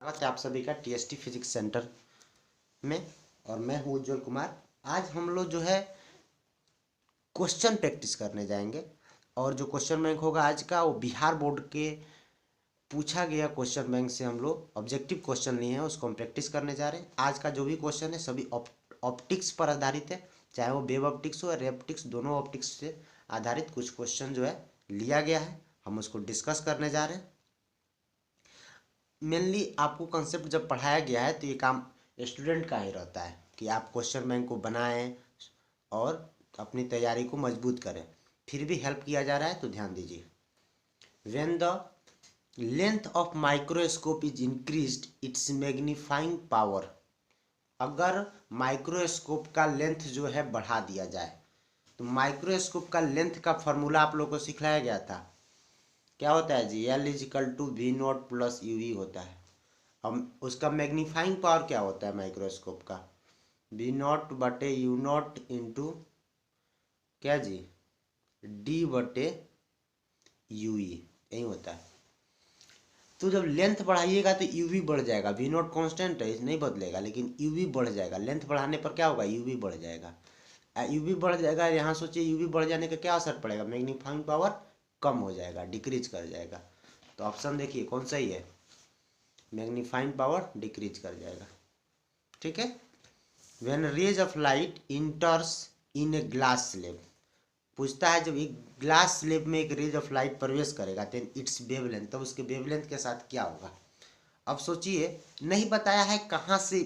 स्वागत है आप सभी का टीएसटी फिजिक्स सेंटर में। और मैं हूँ उज्जवल कुमार। आज हम लोग जो है क्वेश्चन प्रैक्टिस करने जाएंगे। और जो क्वेश्चन बैंक होगा आज का वो बिहार बोर्ड के पूछा गया क्वेश्चन बैंक से हम लोग ऑब्जेक्टिव क्वेश्चन लिए हैं, उसको हम प्रैक्टिस करने जा रहे हैं। आज का जो भी क्वेश्चन है सभी ऑप्टिक्स पर आधारित है, चाहे वो वेव ऑप्टिक्स हो या रे ऑप्टिक्स, दोनों ऑप्टिक्स से आधारित कुछ क्वेश्चन जो है लिया गया है, हम उसको डिस्कस करने जा रहे हैं। मेनली आपको कंसेप्ट जब पढ़ाया गया है तो ये काम स्टूडेंट का ही रहता है कि आप क्वेश्चन बैंक को बनाएं और अपनी तैयारी को मजबूत करें। फिर भी हेल्प किया जा रहा है तो ध्यान दीजिए। When the length of microscope is increased it's magnifying power. अगर माइक्रोस्कोप का लेंथ जो है बढ़ा दिया जाए तो माइक्रोस्कोप का लेंथ का फॉर्मूला आप लोग को सिखाया गया था। क्या होता है जी? L=V0 + UV होता है। अब उसका मैग्नीफाइंग पावर क्या होता है माइक्रोस्कोप का? V0/U0 इंटू क्या जी? D/UE, यही होता है। तो जब लेंथ बढ़ाइएगा तो UV बढ़ जाएगा। V0 कांस्टेंट है, नहीं बदलेगा, लेकिन UV बढ़ जाएगा। लेंथ बढ़ाने पर क्या होगा? UV बढ़ जाएगा। UV बढ़ जाएगा। यहाँ सोचिए UV बढ़ जाने का क्या असर पड़ेगा? मैग्नीफाइंग पावर कम हो जाएगा, डिक्रीज कर जाएगा। तो ऑप्शन देखिए कौन सही है? मैग्नीफाइंग पावर डिक्रीज कर जाएगा। ठीक है। When rays of light enters in a glass slab, पूछता है जब एक ग्लास स्लेब में एक रेज ऑफ लाइट प्रवेश करेगा देन इट्स वेवलेंथ, तब उसके वेवलेंथ के साथ क्या होगा? अब सोचिए, नहीं बताया है कहाँ से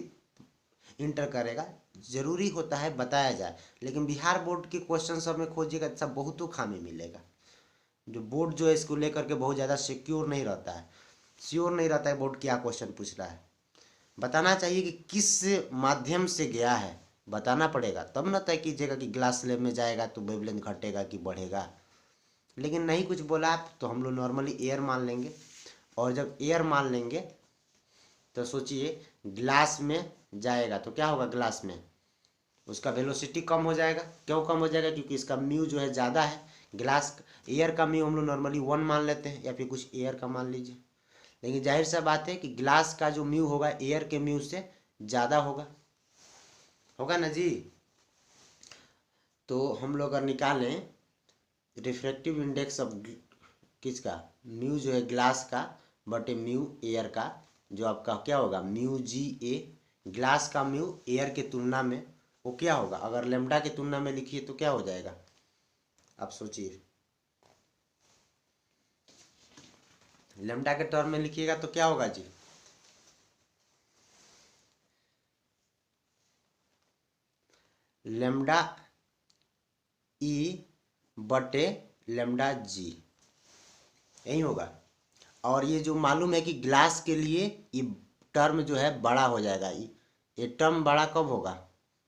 इंटर करेगा, जरूरी होता है बताया जाए, लेकिन बिहार बोर्ड के क्वेश्चन सब में खोजिएगा सब बहुत खामी मिलेगा। जो बोर्ड जो है इसको लेकर के बहुत ज़्यादा सिक्योर नहीं रहता है, श्योर नहीं रहता है बोर्ड क्या क्वेश्चन पूछ रहा है। बताना चाहिए कि किस माध्यम से गया है, बताना पड़ेगा, तब ना तय कीजिएगा कि ग्लास स्लेब में जाएगा तो वेवलेंथ घटेगा कि बढ़ेगा। लेकिन नहीं कुछ बोला आप तो हम लोग नॉर्मली एयर मान लेंगे। और जब एयर मान लेंगे तो सोचिए ग्लास में जाएगा तो क्या होगा? ग्लास में उसका वेलोसिटी कम हो जाएगा। क्यों कम हो जाएगा? क्योंकि इसका म्यू जो है ज़्यादा है। ग्लास एयर का म्यू हम लोग नॉर्मली 1 मान लेते हैं, या फिर कुछ एयर का मान लीजिए। लेकिन जाहिर सा बात है कि ग्लास का जो म्यू होगा एयर के म्यू से ज़्यादा होगा, होगा ना जी? तो हम लोग अगर निकालें रिफ्रैक्टिव इंडेक्स ऑफ किसका? म्यू जो है ग्लास का बटे म्यू एयर का, जो आपका क्या होगा? μGA। ग्लास का म्यू एयर के तुलना में वो क्या होगा? अगर लेमडा की तुलना में लिखिए तो क्या हो जाएगा? आप सोचिए, लेमडा के टर्म में लिखिएगा तो क्या होगा जी? लेमडा E बटे लेमडा G, यही होगा। और ये जो मालूम है कि ग्लास के लिए ये टर्म जो है बड़ा हो जाएगा। ये टर्म बड़ा कब होगा?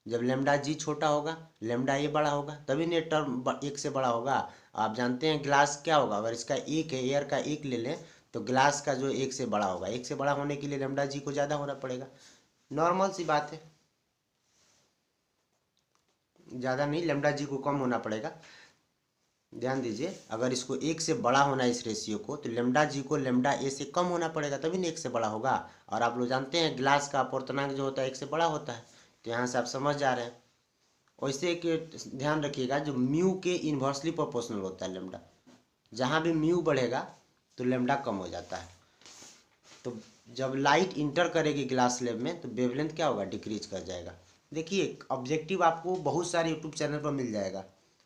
जब लेमडा जी छोटा होगा, लेमडा ये बड़ा होगा, तभी ना ये टर्म एक से बड़ा होगा। आप जानते हैं ग्लास क्या होगा? अगर इसका एक है, एयर का एक ले लें तो ग्लास का जो एक से बड़ा होगा। एक से बड़ा होने के लिए लेमडा जी को ज़्यादा होना पड़ेगा। नॉर्मल सी बात है, ज़्यादा नहीं, लेमडा जी को कम होना पड़ेगा। ध्यान दीजिए, अगर इसको एक से बड़ा होना है इस रेशियो को, तो लेमडा जी को लेमडा ए से कम होना पड़ेगा, तभी ना एक से बड़ा होगा। और आप लोग जानते हैं ग्लास का अपर्तनांक जो होता है एक से बड़ा होता है, तो यहाँ से आप समझ जा रहे हैं। वैसे एक ध्यान रखिएगा, जो म्यू के इन्वर्सली प्रोपोर्शनल होता है लेमडा, जहाँ भी म्यू बढ़ेगा तो लेमडा कम हो जाता है। तो जब लाइट इंटर करेगी ग्लास स्लेब में तो वेवलेंथ क्या होगा? डिक्रीज कर जाएगा। देखिए ऑब्जेक्टिव आपको बहुत सारे यूट्यूब चैनल पर मिल जाएगा,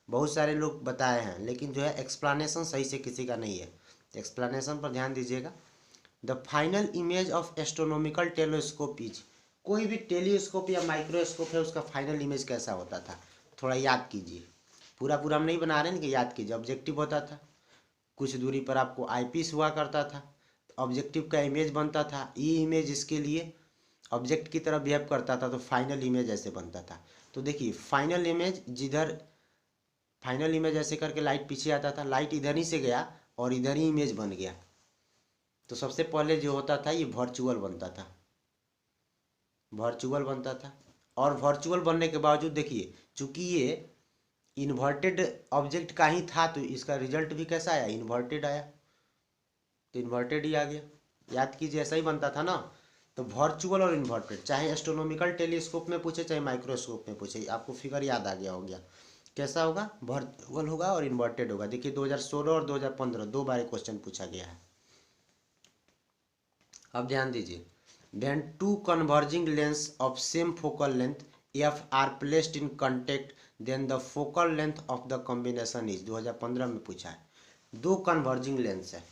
बहुत सारे लोग बताए हैं, लेकिन जो है एक्सप्लेनेशन सही से किसी का नहीं है। एक्सप्लेनेशन पर ध्यान दीजिएगा। The final image of astronomical telescope is, कोई भी टेलीस्कोप या माइक्रोस्कोप है उसका फाइनल इमेज कैसा होता था? थोड़ा याद कीजिए। पूरा पूरा हम नहीं बना रहे हैं कि याद कीजिए। ऑब्जेक्टिव होता था, कुछ दूरी पर आपको आईपीस हुआ करता था, ऑब्जेक्टिव का इमेज बनता था। ये इमेज इसके लिए ऑब्जेक्ट की तरह बिहेव करता था तो फाइनल इमेज ऐसे बनता था। तो देखिए फाइनल इमेज जिधर, फाइनल इमेज ऐसे करके लाइट पीछे आता था, लाइट इधर ही से गया और इधर ही इमेज बन गया। तो सबसे पहले जो होता था ये वर्चुअल बनता था, वर्चुअल बनता था। और वर्चुअल बनने के बावजूद देखिए, चूंकि ये इन्वर्टेड ऑब्जेक्ट का ही था तो इसका रिजल्ट भी कैसा आया? इन्वर्टेड आया। तो इन्वर्टेड ही आ गया। याद कीजिए ऐसा ही बनता था ना। तो वर्चुअल और इन्वर्टेड, चाहे एस्ट्रोनॉमिकल टेलीस्कोप में पूछे चाहे माइक्रोस्कोप में पूछे, आपको फिगर याद आ गया होगा। कैसा होगा? वर्चुअल होगा और इन्वर्टेड होगा। देखिए 2016 और 2015 दो बार क्वेश्चन पूछा गया है। अब ध्यान दीजिए, when two converging lens of same focal length F are placed in contact then the focal length of the combination is, 2015 में पूछा है। दो कन्वर्जिंग लेंस है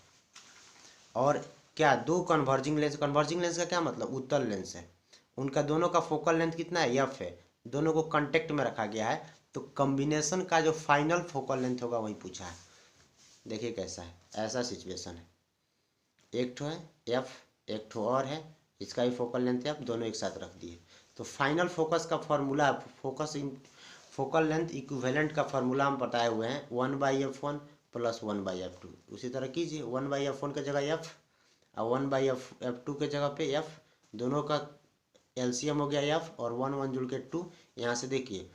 और क्या दो कन्वर्जिंग लेंस का क्या मतलब? उत्तल लेंस है, उनका दोनों का फोकल लेंथ कितना है? एफ है, दोनों को कांटेक्ट में रखा गया है, तो कॉम्बिनेशन का जो फाइनल फोकल लेंथ होगा वही पूछा है। देखिए कैसा है, ऐसा सिचुएशन है, एक ठो है एफ, एक ठो और है, इसका ही फोकल लेंथ एफ, दोनों एक साथ रख दिए, तो फाइनल फोकस का फॉर्मूला, फोकल लेंथ इक्विवेलेंट का फॉर्मूला हम बताए हुए हैं 1/f1 + 1/f2। उसी तरह कीजिए, 1/f1 की जगह एफ और 1/f2 के जगह पे एफ, दोनों का एलसीएम हो गया एफ और 1 1 जुड़ के 2। यहाँ से देखिए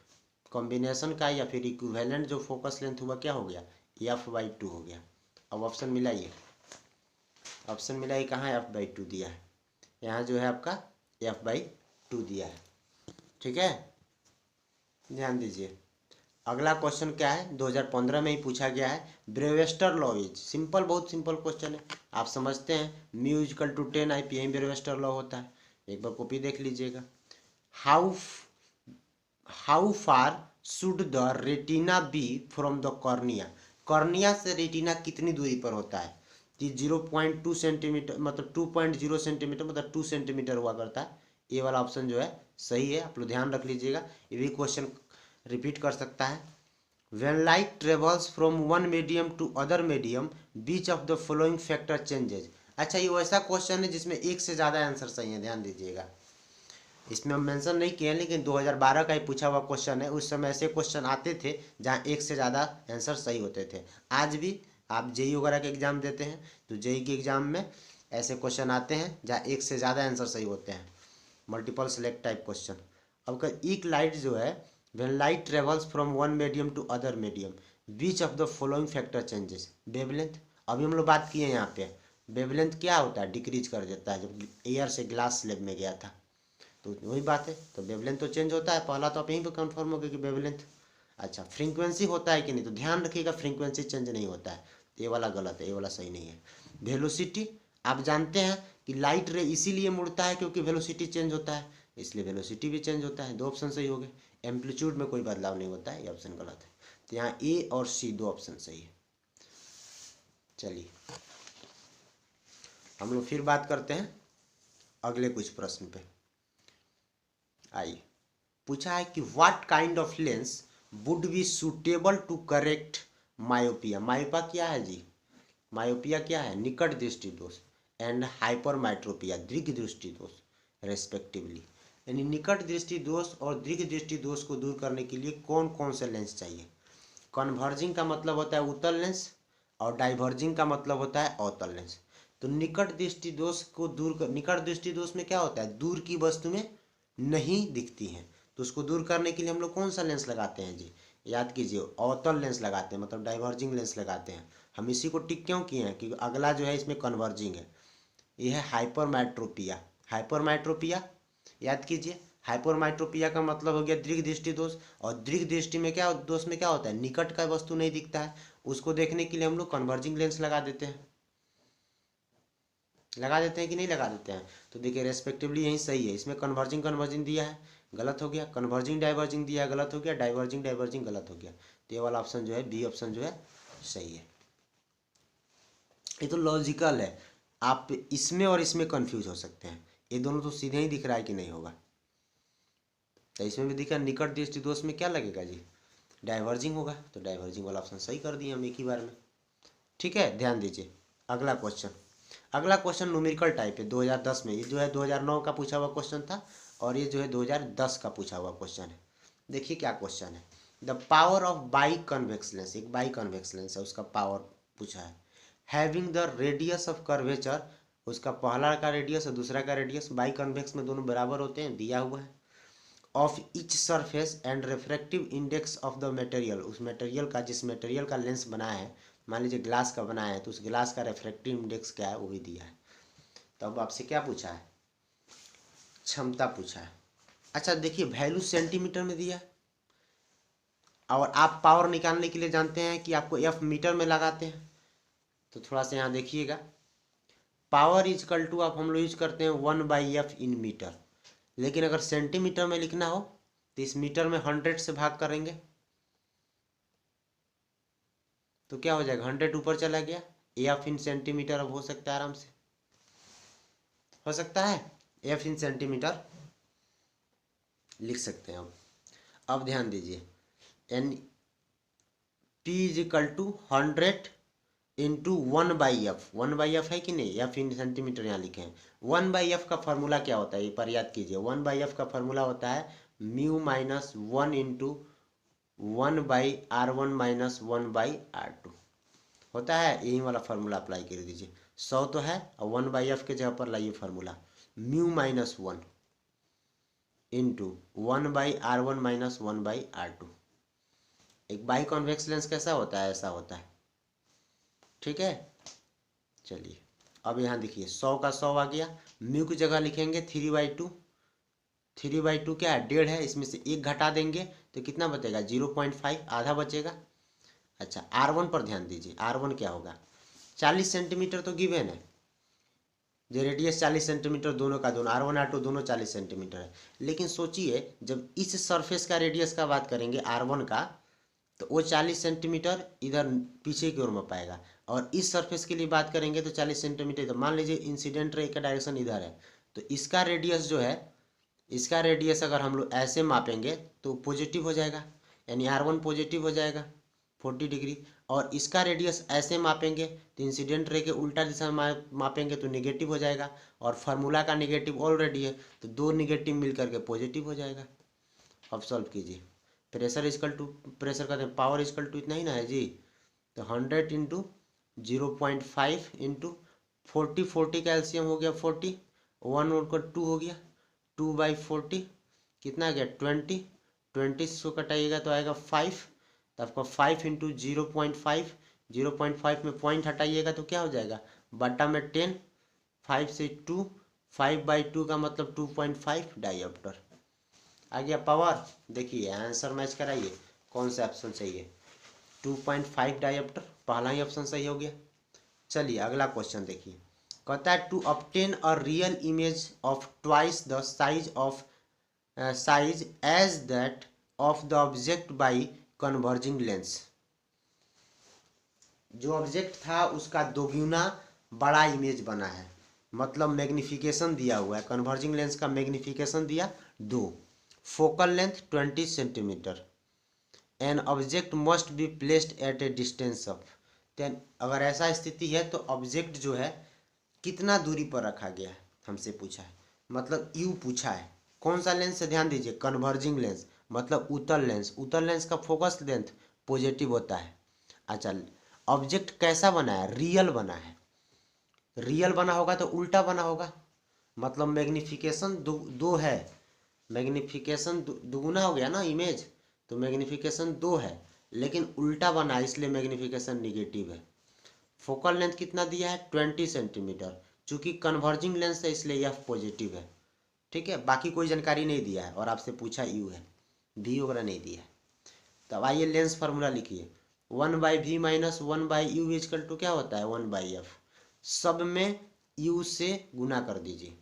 कॉम्बिनेशन का या फिर इक्विवेलेंट जो फोकस लेंथ हुआ क्या हो गया? f/2 हो गया। अब ऑप्शन मिलाइए, ऑप्शन मिलाइए, कहाँ f/2 दिया है? यहाँ जो है आपका f/2 दिया है। ठीक है, ध्यान दीजिए। अगला क्वेश्चन क्या है? 2015 में ही पूछा गया है। ब्रेवेस्टर लॉ इज, सिंपल, बहुत सिंपल क्वेश्चन है, आप समझते हैं। म्यू = 10 IP, यही ब्रेवेस्टर लॉ होता है, एक बार कॉपी देख लीजिएगा। How far should the retina be from the cornea? Cornea से रेटिना कितनी दूरी पर होता है? कि 0.2 सेंटीमीटर, मतलब 2.0 सेंटीमीटर, मतलब 2 सेंटीमीटर हुआ करता है। ये वाला ऑप्शन जो है सही है, आप लोग ध्यान रख लीजिएगा, ये भी क्वेश्चन रिपीट कर सकता है। When light travels from one medium to other medium, which of the following factor changes? अच्छा, ये वैसा क्वेश्चन है जिसमें एक से ज़्यादा आंसर सही है, ध्यान दीजिएगा। इसमें हम मेंशन नहीं किए हैं, लेकिन 2012 का ही पूछा हुआ क्वेश्चन है। उस समय ऐसे क्वेश्चन आते थे जहाँ एक से ज़्यादा आंसर सही होते थे। आज भी आप जेई वगैरह के एग्ज़ाम देते हैं तो जेई के एग्ज़ाम में ऐसे क्वेश्चन आते हैं जहाँ एक से ज़्यादा आंसर सही होते हैं, मल्टीपल सेलेक्ट टाइप क्वेश्चन। अब एक लाइट जो है, when light travels from one medium to other medium, which of the following factor changes? Wavelength, अभी हम लोग बात किए हैं यहाँ पे, वेवलेंथ क्या होता है? डिक्रीज कर देता है। जब एयर से ग्लास स्लैब में गया था तो वही बात है, तो वेवलेंथ तो चेंज होता है। पहला तो आप यहीं पे कंफर्म हो गया कि वेवलेंथ। अच्छा, फ्रीक्वेंसी होता है कि नहीं? तो ध्यान रखिएगा, फ्रीक्वेंसी चेंज नहीं होता है, ये वाला गलत है, ये वाला सही नहीं है। वेलोसिटी, आप जानते हैं कि लाइट रे इसीलिए मुड़ता है क्योंकि वेलोसिटी चेंज होता है, इसलिए वेलोसिटी भी चेंज होता है। दो ऑप्शन सही हो गए। एम्पलीट्यूड में कोई बदलाव नहीं होता है, ये ऑप्शन गलत है। तो यहाँ ए और सी दो ऑप्शन सही है। चलिए हम लोग फिर बात करते हैं अगले कुछ प्रश्न पे। आइए, पूछा है कि what kind of lens would be suitable to correct myopia? Myopia क्या है जी? मायोपिया क्या है? निकट दृष्टि दोष एंड हाइपरमेट्रोपिया, दीर्घ दृष्टि दोष रेस्पेक्टिवली। यानी निकट दृष्टि दोष और दीर्घ दृष्टि दोष को दूर करने के लिए कौन कौन से लेंस चाहिए? कन्वर्जिंग का मतलब होता है उत्तल लेंस और डाइवर्जिंग का मतलब होता है अवतल लेंस। तो निकट दृष्टि दोष को दूर कर, निकट दृष्टि दोष में क्या होता है? दूर की वस्तु में नहीं दिखती हैं, तो उसको दूर करने के लिए हम लोग कौन सा लेंस लगाते हैं जी? याद कीजिए, अवतल लेंस लगाते हैं, मतलब डाइवर्जिंग लेंस लगाते हैं। हम इसी को टिक क्यों किए हैं? क्योंकि अगला जो है इसमें कन्वर्जिंग है, यह है हाइपरमेट्रोपिया। हाइपरमेट्रोपिया याद कीजिए, हाइपरमेट्रोपिया का मतलब हो गया दीर्घ दृष्टि दोष, और दीर्घ दृष्टि में क्या, दोष में क्या होता है? निकट का वस्तु नहीं दिखता है, उसको देखने के लिए हम लोग कन्वर्जिंग लेंस लगा देते हैं। लगा देते हैं कि नहीं लगा देते हैं? तो देखिए रेस्पेक्टिवली यही सही है, इसमें कन्वर्जिंग कन्वर्जिंग दिया है, गलत हो गया। कन्वर्जिंग डाइवर्जिंग दिया है, गलत हो गया। डाइवर्जिंग डाइवर्जिंग गलत हो गया। तो ये वाला ऑप्शन जो है, बी ऑप्शन जो है सही है। ये तो लॉजिकल है, आप इसमें और इसमें कंफ्यूज हो सकते हैं, ये दोनों तो सीधे ही दिख रहा है कि नहीं होगा। तो इसमें भी दिखा निकट दृष्टि दोष में क्या लगेगा जी? डाइवर्जिंग होगा, तो डाइवर्जिंग वाला ऑप्शन सही कर दिए हम एक ही बार में। ठीक है, ध्यान दीजिए। अगला क्वेश्चन, अगला क्वेश्चन न्यूमेरिकल टाइप है, 2010 में। ये जो है 2009 का पूछा हुआ क्वेश्चन था और ये जो है 2010 का पूछा हुआ क्वेश्चन है। देखिए क्या क्वेश्चन है। The power of by convex lens, एक बाई कन्वेक्स लेंस है, उसका पावर पूछा है। Having the radius of curvature, उसका पहला का रेडियस और दूसरा का रेडियस, बाई कन्वेक्स में दोनों बराबर होते हैं, दिया हुआ है। Of each surface and refractive index of the material, उस मटेरियल का, जिस मटेरियल का लेंस बना है, मान लीजिए ग्लास का बनाया है, तो उस ग्लास का रिफ्रैक्टिव इंडेक्स क्या है वो भी दिया है। तो अब आपसे क्या पूछा है? क्षमता पूछा है। अच्छा देखिए, वैल्यू सेंटीमीटर में दिया है और आप पावर निकालने के लिए जानते हैं कि आपको एफ मीटर में लगाते हैं। तो थोड़ा सा यहाँ देखिएगा, पावर इजकल टू आप हम लोग यूज करते हैं 1/f इन मीटर, लेकिन अगर सेंटीमीटर में लिखना हो तो इस मीटर में 100 से भाग करेंगे तो क्या हो जाएगा, 100 ऊपर चला गया, एफ इन सेंटीमीटर अब हो सकता है, आराम से हो सकता है, एफ इन सेंटीमीटर लिख सकते हैं। अब ध्यान दीजिए, and P is equal to 100 into 1/f, 1/f है कि नहीं, एफ इन सेंटीमीटर यहाँ लिखे हैं। 1/f का फॉर्मूला क्या होता है, ये पर याद कीजिए, 1/f का फॉर्मूला होता है mu minus 1 into 1/r1 minus 1/r2 होता है, यही वाला फार्मूला अप्लाई कर दीजिए। 100 तो है और 1/f के जगह पर लाइए formula mu minus 1 into 1/r1 minus 1/r2। एक बाई कॉन्वेक्स लेंस कैसा होता है, ऐसा होता है, ठीक है। चलिए अब यहाँ देखिए, 100 का 100 आ गया, म्यू की जगह लिखेंगे 3/2, 3/2 क्या है, 1.5 है, इसमें से 1 घटा देंगे तो कितना बचेगा, 0.5, आधा बचेगा। अच्छा R1 पर ध्यान दीजिए, R1 क्या होगा, 40 सेंटीमीटर तो गिवन है, जो रेडियस 40 सेंटीमीटर दोनों का दोनों R1 R2 दोनों 40 सेंटीमीटर है। लेकिन सोचिए जब इस सरफेस का रेडियस का बात करेंगे R1 का, तो वो 40 सेंटीमीटर इधर पीछे की ओर में पाएगा, और इस सरफेस के लिए बात करेंगे तो 40 सेंटीमीटर इधर। मान लीजिए इंसिडेंट रे का डायरेक्शन इधर है, तो इसका रेडियस जो है, इसका रेडियस अगर हम लोग ऐसे मापेंगे तो पॉजिटिव हो जाएगा, यानी R1 पॉजिटिव हो जाएगा 40 डिग्री, और इसका रेडियस ऐसे मापेंगे तो इंसिडेंट रे के उल्टा दिशा में मापेंगे तो नेगेटिव हो जाएगा, और फार्मूला का नेगेटिव ऑलरेडी है तो दो नेगेटिव मिल करके पॉजिटिव हो जाएगा। अब सॉल्व कीजिए, प्रेशर इजकल टू, प्रेशर कहते हैं पावर इजकल टू इतना ही ना है जी, तो 100 इंटू 0.5 इंटू 40, 40 का एलसीएम हो गया 40, 1 और 2 हो गया, 2/40 कितना आ गया 20, 20 से कटाइएगा तो आएगा 5, तो आपका 5 इंटू 0.5, 0.5 में पॉइंट हटाइएगा तो क्या हो जाएगा, बटा में 10, 5 से 2, 5/2 का मतलब 2.5 डायोप्टर आ गया पावर। देखिए आंसर मैच कराइए, कौन सा ऑप्शन सही है, 2.5 डायोप्टर, पहला ही ऑप्शन सही हो गया। चलिए अगला क्वेश्चन देखिए, कहता है to obtain a real image of twice the size as that of the object by converging lens. जो ऑब्जेक्ट था उसका दोगुना बड़ा इमेज बना है, मतलब मैग्निफिकेशन दिया हुआ है, कन्वर्जिंग लेंस का मैग्निफिकेशन दिया 2, focal length 20 centimetre, an object must be placed at A distance of, अगर ऐसा स्थिति है तो ऑब्जेक्ट जो है कितना दूरी पर रखा गया है, हमसे पूछा है, मतलब यू पूछा है। कौन सा लेंस से, ध्यान दीजिए, कन्वर्जिंग लेंस, मतलब उत्तल लेंस, उत्तल लेंस का फोकस लेंथ पॉजिटिव होता है। अच्छा ऑब्जेक्ट कैसा बना है, रियल बना है, रियल बना होगा तो उल्टा बना होगा, मतलब मैग्निफिकेशन दो है, मैग्निफिकेशन दुगुना हो गया ना इमेज, तो मैग्निफिकेशन 2 है, लेकिन उल्टा बना है इसलिए मैग्निफिकेशन निगेटिव है। फोकल लेंथ कितना दिया है 20 सेंटीमीटर, चूंकि कन्वर्जिंग लेंस है इसलिए यह पॉजिटिव है, ठीक है, बाकी कोई जानकारी नहीं दिया है, और आपसे पूछा यू है, भी वगैरह नहीं दिया है। तब आइए लेंस फार्मूला लिखिए, 1/v minus 1/u is equal to क्या होता है 1/f, सब में u से गुना कर दीजिए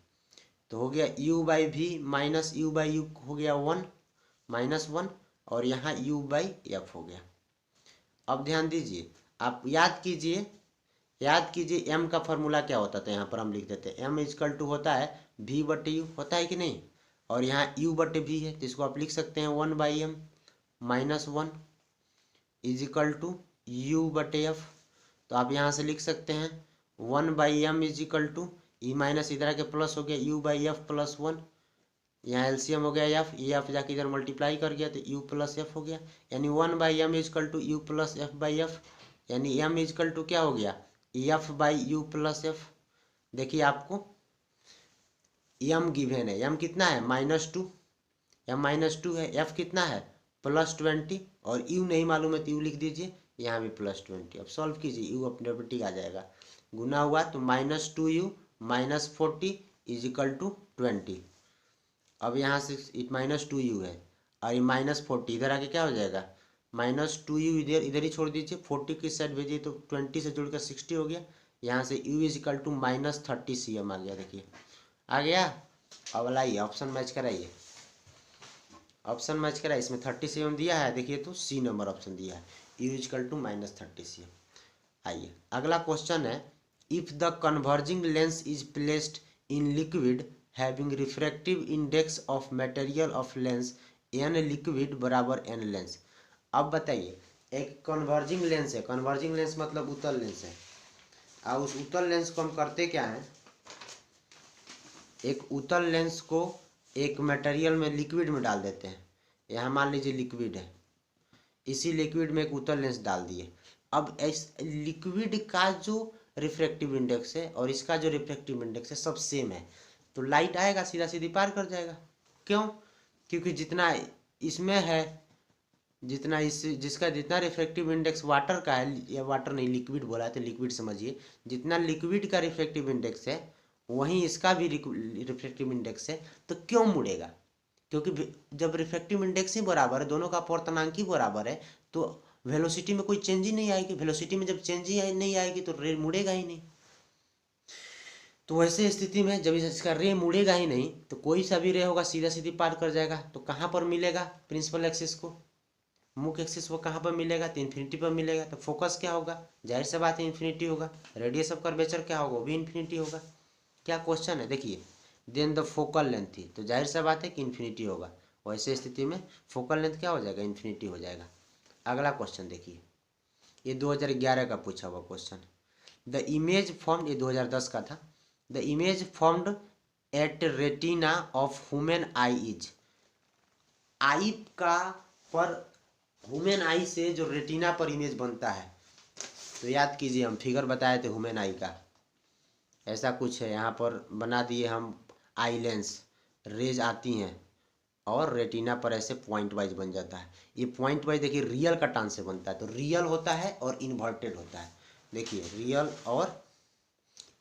तो हो गया u/v माइनस u/u हो गया 1 -1, और यहाँ u/f हो गया। अब ध्यान दीजिए, आप याद कीजिए m का फॉर्मूला क्या होता था, यहाँ पर हम लिख देते हैं m इजकल टू होता है v/u, होता है कि नहीं, और यहाँ u/v है तो इसको आप लिख सकते हैं 1/m minus 1 is equal to u/f, तो आप यहाँ से लिख सकते हैं 1/m is equal to E minus इधर के प्लस हो गया u/f प्लस 1, यहाँ एलसीएम हो गया f, ये f जाके इधर मल्टीप्लाई कर गया तो u प्लस f हो गया, यानी 1/m is equal to u plus f/f, यानी m इजकल टू क्या हो गया f/u प्लस f। देखिए आपको m गिवन है, m कितना है -2, m -2 है, f कितना है +20, और u नहीं मालूम है तो u लिख दीजिए, यहाँ भी +20। अब सॉल्व कीजिए, u अपने ऑटोमेटिक आ जाएगा, गुना हुआ तो -2u -40 इजिकल टू 20, अब यहाँ से -2u है और ये -40 इधर आके क्या हो जाएगा, -2u इधर इधर ही छोड़ दीजिए, 40 की साइड भेजिए तो 20 से जुड़कर 60 हो गया। यहाँ से u इजिकल टू -30 cm आ गया। देखिए आ गया। अब लाइए ऑप्शन मैच कराइए, ऑप्शन मैच कराइए। इसमें 30 cm दिया है, देखिए तो सी नंबर ऑप्शन दिया है, u इजिकल टू -30 cm। आइए अगला क्वेश्चन है, if the converging lens is placed in liquid having refractive index of material of lens n liquid बराबर n लेंस। अब बताइए, एक कन्वर्जिंग लेंस है, कन्वर्जिंग लेंस मतलब उत्तल लेंस है, और उस उत्तल लेंस को हम करते क्या है, एक उत्तल लेंस को एक मटेरियल में लिक्विड में डाल देते हैं। यहाँ मान लीजिए लिक्विड है, इसी लिक्विड में एक उत्तल लेंस डाल दिए। अब इस लिक्विड का जो रिफ्रैक्टिव इंडेक्स है और इसका जो रिफ्रैक्टिव इंडेक्स है सब सेम है, तो लाइट आएगा सीधा सीधी पार कर जाएगा। क्यों? क्योंकि जितना इसमें है, जितना इस जिसका जितना रिफ्रैक्टिव इंडेक्स वाटर का है, या वाटर नहीं लिक्विड बोला है तो लिक्विड समझिए, जितना लिक्विड का रिफ्रैक्टिव इंडेक्स है वहीं इसका भी रिफ्रैक्टिव इंडेक्स है, तो क्यों मुड़ेगा? क्योंकि जब रिफ्रैक्टिव इंडेक्स ही बराबर है, दोनों का अपवर्तनांक ही बराबर है, तो वेलोसिटी में कोई चेंज ही नहीं आएगी। वेलोसिटी में जब चेंज ही नहीं आएगी तो रे मुड़ेगा ही नहीं। तो वैसे स्थिति में जब इसका रे मुड़ेगा ही नहीं तो कोई सा भी रे होगा सीधा सीधी पार कर जाएगा। तो कहाँ पर मिलेगा प्रिंसिपल एक्सिस को, मुख्य एक्सिस वो कहाँ पर मिलेगा, तो इन्फिनिटी पर मिलेगा। तो फोकस क्या होगा, जाहिर सी बात है इन्फिनिटी होगा। रेडियस ऑफ कर्वेचर क्या होगा, वो भी इन्फिनिटी होगा। क्या क्वेश्चन है देखिए, देन द फोकल लेंथ थी, तो जाहिर सी बात है कि इन्फिनिटी होगा। वैसे स्थिति में फोकल लेंथ क्या हो जाएगा, इन्फिनिटी हो जाएगा। अगला क्वेश्चन देखिए, ये 2011 का पूछा हुआ क्वेश्चन। द इमेज फॉर्म्ड, ये 2010 का था। The image formed at retina of human eye is, eye का पर ह्यूमन आई से जो रेटिना पर इमेज बनता है, तो याद कीजिए हम फिगर बताए थे ह्यूमन आई का, ऐसा कुछ है। यहाँ पर बना दिए हम आई लेंस, रेज आती हैं और रेटिना पर ऐसे पॉइंट वाइज बन जाता है। ये पॉइंट वाइज देखिए रियल का टान से बनता है, तो रियल होता है और इन्वर्टेड होता है। देखिए रियल और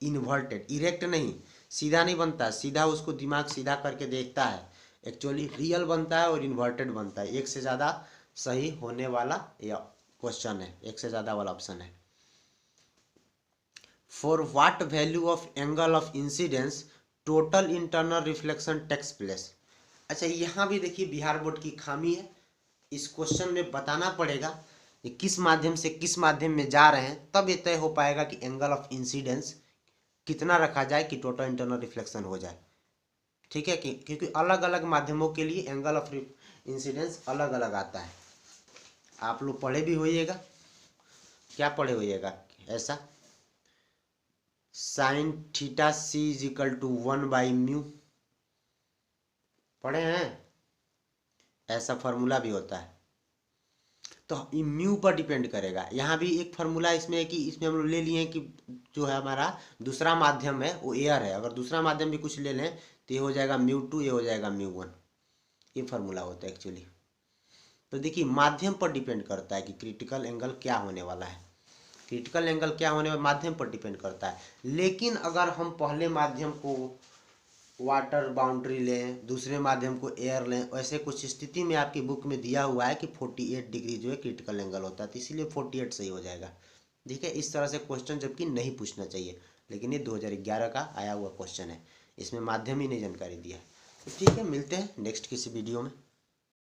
इन्वर्टेड, इरेक्ट नहीं, सीधा नहीं बनता। सीधा उसको दिमाग सीधा करके देखता है, एक्चुअली रियल बनता है और इन्वर्टेड बनता है। एक से ज़्यादा सही होने वाला यह क्वेश्चन है, एक से ज़्यादा वाला ऑप्शन है। For what value of angle of incidence total internal reflection takes place. अच्छा यहाँ भी देखिए बिहार बोर्ड की खामी है, इस क्वेश्चन में बताना पड़ेगा कि किस माध्यम से किस माध्यम में जा रहे हैं, तब ये तय हो पाएगा कि एंगल ऑफ इंसिडेंस कितना रखा जाए कि टोटल इंटरनल रिफ्लेक्शन हो जाए। ठीक है, क्योंकि अलग अलग माध्यमों के लिए एंगल ऑफ इंसिडेंस अलग अलग आता है। आप लोग पढ़े भी होइएगा, क्या पढ़े होइएगा, ऐसा sine theta C is equal to 1/μ पढ़े हैं, ऐसा फार्मूला भी होता है। तो म्यू पर डिपेंड करेगा। यहाँ भी एक फार्मूला इसमें है कि इसमें हम लोग ले लिए हैं कि जो है हमारा दूसरा माध्यम है वो एयर है, अगर दूसरा माध्यम भी कुछ ले लें तो ये हो जाएगा μ2, ये हो जाएगा μ1। ये फार्मूला होता है एक्चुअली। तो देखिए माध्यम पर डिपेंड करता है कि क्रिटिकल एंगल क्या होने वाला है, क्रिटिकल एंगल क्या होने वाला माध्यम पर डिपेंड करता है। लेकिन अगर हम पहले माध्यम को वाटर बाउंड्री लें, दूसरे माध्यम को एयर लें, ऐसे कुछ स्थिति में आपकी बुक में दिया हुआ है कि 48 डिग्री जो है क्रिटिकल एंगल होता है, तो इसीलिए 48 सही हो जाएगा। ठीक है, इस तरह से क्वेश्चन जबकि नहीं पूछना चाहिए, लेकिन ये 2011 का आया हुआ क्वेश्चन है, इसमें माध्यम ही नहीं जानकारी दिया है। तो ठीक है, मिलते हैं नेक्स्ट किसी वीडियो में।